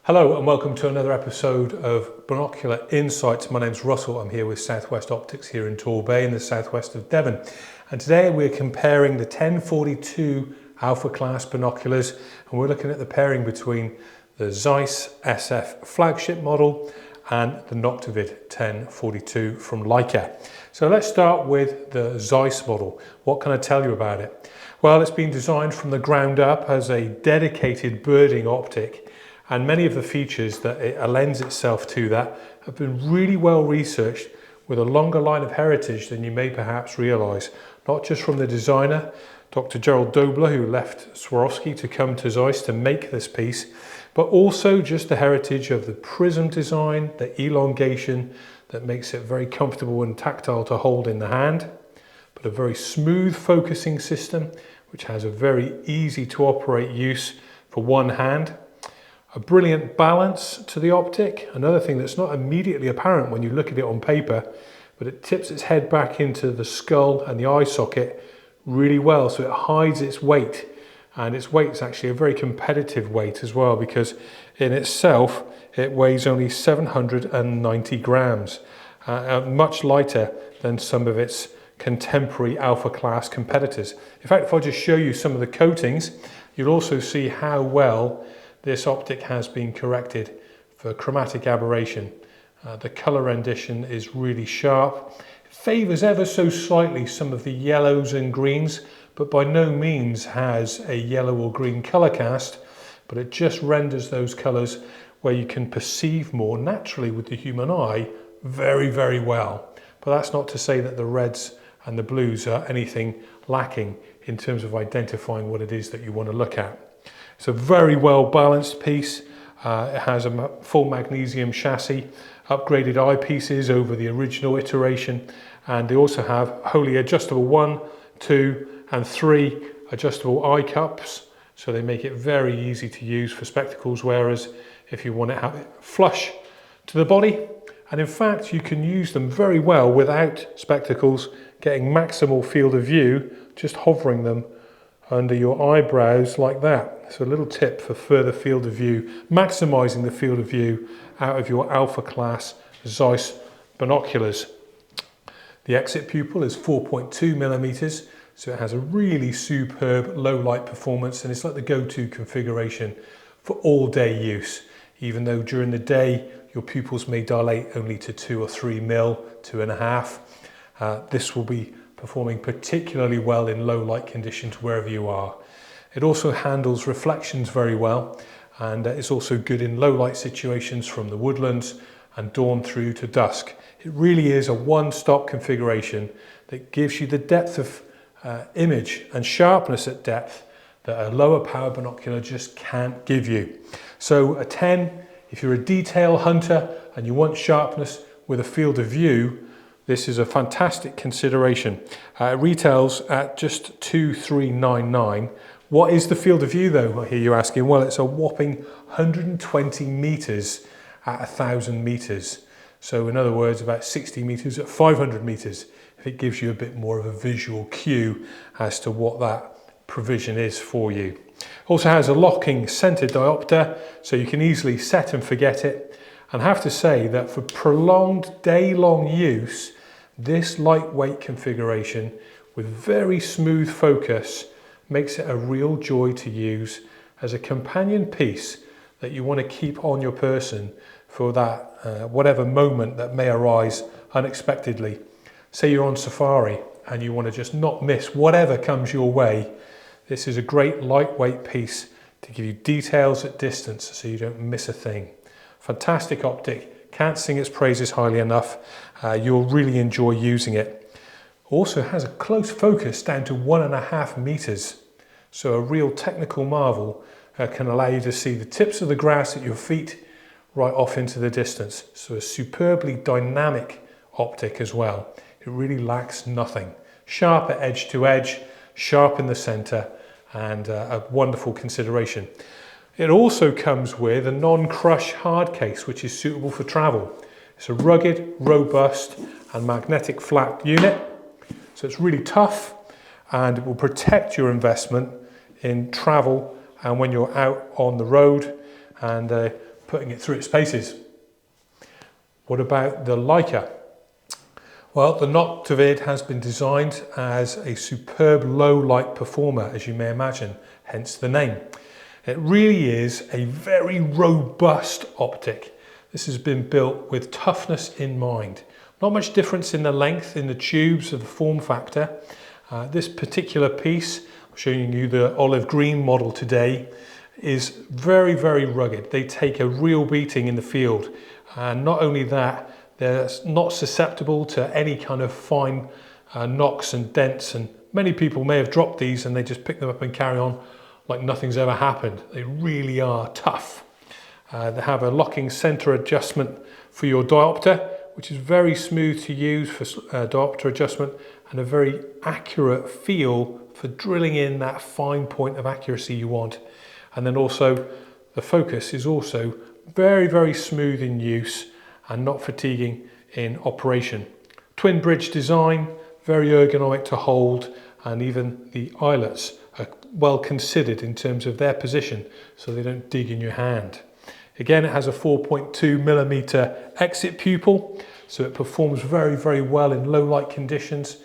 Hello and welcome to another episode of Binocular Insights. My name's Russell. I'm here with Southwest Optics here in Torbay in the southwest of Devon. And today we're comparing the 10x42 Alpha Class binoculars, and we're looking at the pairing between the Zeiss SF Flagship model and the Noctivid 10x42 from Leica. So let's start with the Zeiss model. What can I tell you about it? Well, it's been designed from the ground up as a dedicated birding optic, and many of the features that it lends itself to that have been really well researched with a longer line of heritage than you may perhaps realise. Not just from the designer, Dr. Gerald Dobler, who left Swarovski to come to Zeiss to make this piece, but also just the heritage of the prism design, the elongation that makes it very comfortable and tactile to hold in the hand, but a very smooth focusing system, which has a very easy to operate use for one hand. A brilliant balance to the optic, another thing that's not immediately apparent when you look at it on paper, but it tips its head back into the skull and the eye socket really well, so it hides its weight, and its weight is actually a very competitive weight as well, because in itself it weighs only 790 grams, much lighter than some of its contemporary Alpha Class competitors. In fact, if I just show you some of the coatings, you'll also see how well this optic has been corrected for chromatic aberration. The colour rendition is really sharp. It favours ever so slightly some of the yellows and greens, but by no means has a yellow or green colour cast, but it just renders those colours where you can perceive more naturally with the human eye very, very well. But that's not to say that the reds and the blues are anything lacking in terms of identifying what it is that you want to look at. It's a very well balanced piece. It has a full magnesium chassis, upgraded eyepieces over the original iteration, and they also have wholly adjustable 1, 2 and 3 adjustable eye cups, so they make it very easy to use for spectacles wearers if you want to have it flush to the body. And in fact, you can use them very well without spectacles, getting maximal field of view, just hovering them under your eyebrows like that. So a little tip for further field of view, maximising the field of view out of your Alpha Class Zeiss binoculars. The exit pupil is 4.2 millimeters, so it has a really superb low light performance, and it's like the go-to configuration for all day use. Even though during the day your pupils may dilate only to 2 or 3 mil, 2.5, this will be performing particularly well in low light conditions wherever you are. It also handles reflections very well, and it's also good in low light situations from the woodlands and dawn through to dusk. It really is a one-stop configuration that gives you the depth of image and sharpness at depth that a lower power binocular just can't give you. So a 10, if you're a detail hunter and you want sharpness with a field of view, this is a fantastic consideration. It retails at just $2,399. What is the field of view though, I hear you asking? Well, it's a whopping 120 meters at 1,000 meters. So in other words, about 60 meters at 500 meters, if it gives you a bit more of a visual cue as to what that provision is for you. Also has a locking center diopter, so you can easily set and forget it. And I have to say that for prolonged day-long use, this lightweight configuration with very smooth focus makes it a real joy to use as a companion piece that you want to keep on your person for that whatever moment that may arise unexpectedly. Say you're on safari and you want to just not miss whatever comes your way. This is a great lightweight piece to give you details at distance so you don't miss a thing. Fantastic optic. Can't sing its praises highly enough. You'll really enjoy using it. Also has a close focus down to 1.5 meters. So a real technical marvel, can allow you to see the tips of the grass at your feet right off into the distance. So a superbly dynamic optic as well. It really lacks nothing. Sharp at edge to edge, sharp in the center, and a wonderful consideration. It also comes with a non-crush hard case, which is suitable for travel. It's a rugged, robust and magnetic flat unit. So it's really tough, and it will protect your investment in travel and when you're out on the road, and putting it through its paces. What about the Leica? Well, the Noctivid has been designed as a superb low light performer, as you may imagine, hence the name. It really is a very robust optic. This has been built with toughness in mind. Not much difference in the length in the tubes of the form factor. This particular piece, I'm showing you the olive green model today, is very, very rugged. They take a real beating in the field. And not only that, they're not susceptible to any kind of fine knocks and dents, and many people may have dropped these and they just pick them up and carry on like nothing's ever happened. They really are tough. They have a locking center adjustment for your diopter, which is very smooth to use for diopter adjustment, and a very accurate feel for drilling in that fine point of accuracy you want. And then also the focus is also very, very smooth in use and not fatiguing in operation. Twin bridge design, very ergonomic to hold, and even the eyelets are well considered in terms of their position so they don't dig in your hand. Again, it has a 4.2mm exit pupil, so it performs very, very well in low light conditions.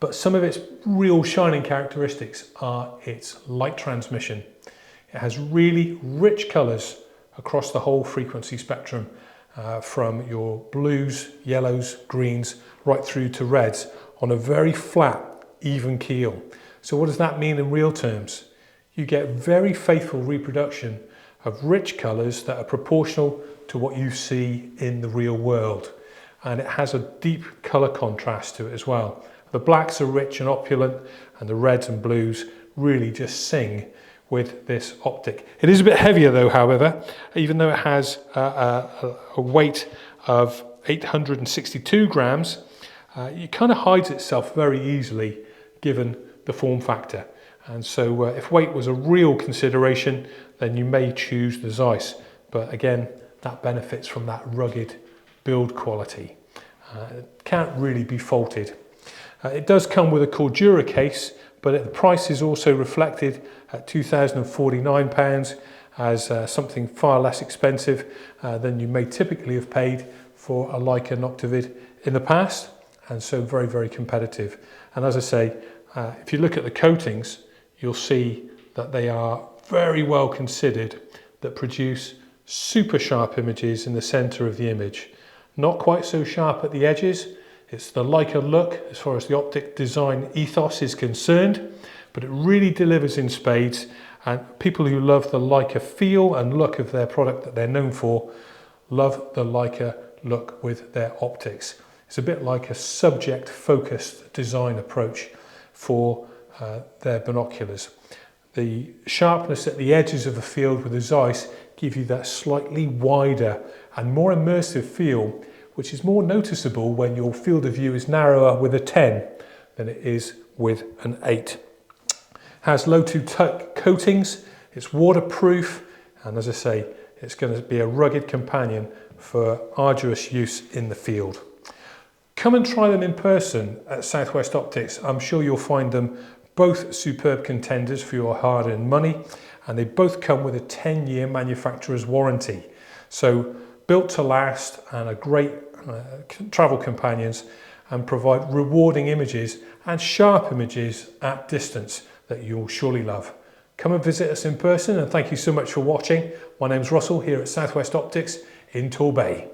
But some of its real shining characteristics are its light transmission. It has really rich colours across the whole frequency spectrum, from your blues, yellows, greens, right through to reds on a very flat, even keel. So what does that mean in real terms? You get very faithful reproduction of rich colours that are proportional to what you see in the real world. And it has a deep colour contrast to it as well. The blacks are rich and opulent, and the reds and blues really just sing with this optic. It is a bit heavier though, however, even though it has a weight of 862 grams, it kind of hides itself very easily given the form factor. And so if weight was a real consideration, then you may choose the Zeiss. But again, that benefits from that rugged build quality. It can't really be faulted. It does come with a Cordura case, but the price is also reflected at £2,049 as something far less expensive than you may typically have paid for a Leica Noctivid in the past, and so very, very competitive. And as I say, if you look at the coatings, you'll see that they are very well considered, that produce super sharp images in the center of the image. Not quite so sharp at the edges. It's the Leica look as far as the optic design ethos is concerned, but it really delivers in spades, and people who love the Leica feel and look of their product that they're known for love the Leica look with their optics. It's a bit like a subject focused design approach for their binoculars. The sharpness at the edges of the field with the Zeiss give you that slightly wider and more immersive feel, which is more noticeable when your field of view is narrower with a 10 than it is with an 8. Has low to touch coatings, it's waterproof, and as I say, it's going to be a rugged companion for arduous use in the field. Come and try them in person at Southwest Optics. I'm sure you'll find them both superb contenders for your hard-earned money, and they both come with a 10-year manufacturer's warranty. So built to last and are great travel companions, and provide rewarding images and sharp images at distance that you'll surely love. Come and visit us in person, and thank you so much for watching. My name's Russell here at Southwest Optics in Torbay.